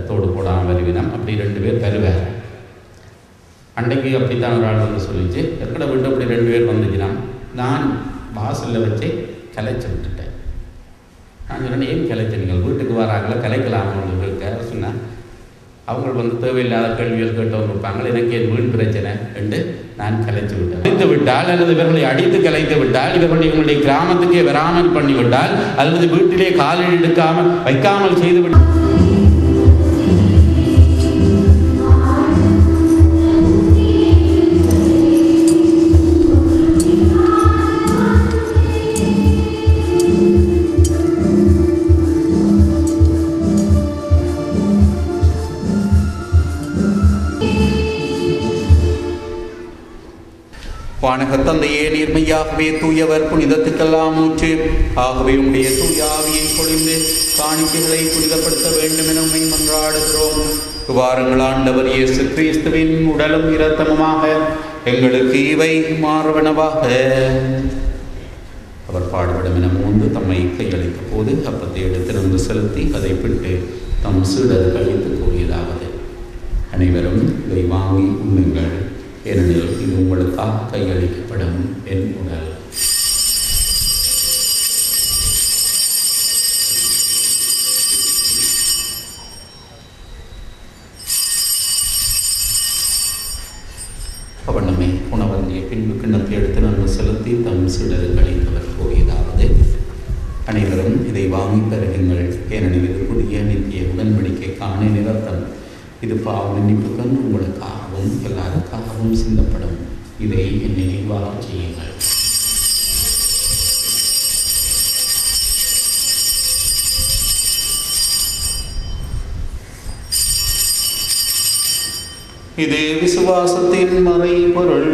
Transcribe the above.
தோடு போடாமல் வருவினம். அப்படி 2 பேர் தருவார். அன்றைக்கு அப்படித்தான் ஒரு ஆள் வந்து சொல்லிச்சு, எக்கடை விட்டு அப்படி 2 பேர் வந்துச்சுன்னா நான் வாசலில் வச்சு கலைச்சி விட்டுட்டேன். நான் சொன்னேன், ஏன் கலைச்சி, நீங்கள் வீட்டுக்கு வராங்களோ கலைக்கலாமல் இருக்க சொன்னேன். அவங்க வந்து தேவையில்லாத கேள்விகள் கேட்டவங்க இருப்பாங்க, எனக்கு என் வீண் பிரச்சனை என்று நான் கலைத்து விட்டேன். அடித்து விட்டால் அல்லது இவர்களை அடித்து கலைத்து விட்டால், இவர்கள் இவங்களுடைய கிராமத்துக்கே வராமல் பண்ணிவிட்டால், அல்லது வீட்டிலே காலில் எடுக்காமல் வைக்காமல் செய்துவிட்டால், வானக தந்தையே, நீர்மையாகவே தூயவர், புனிதத்துக்கெல்லாம் ஊற்று. ஆகவே உடைய தூய ஆவியை பொழிந்து காணிக்கைகளை புனிதப்படுத்த வேண்டும் என உம்மை மன்றாடுகிறோம். வாருங்கள், ஆண்டவர் இயேசு கிறிஸ்துவின் உடலும் இரத்தமுமாக எங்களுக்கு இவை மாறுவனவாக. அவர் பாடுபடும் என மூந்து தம்மை கையளித்த போது அப்பத்தை எடுத்து நம்பு செலுத்தி அதை பிட்டு தம் சீடர் கழித்து கூறியதாவது: அனைவரும் இதை வாங்கி உண்ணுங்கள், ஏனெனில் இது உங்களுக்காக கையளிக்கப்படும் என் உடல். அவனமே உணவந்திய பின்பு கிண்ணத்தை எடுத்து நன்கு செலுத்தி தம் சீடர் கழித்தவர் கூறியதாவது: அனைவரும் இதை வாங்கி தருகுங்கள், ஏனெனில் இது புதிய நித்திய உடன்படிக்கைக்கான நிரத்தம். இது பாவ மன்னிப்புடன் உங்களுக்காகவும் எல்லாருக்காகவும் சிந்தப்படும். இதை என் நினைவாக செய்யுங்கள். இது விசுவாசத்தின் மறைபொருள்.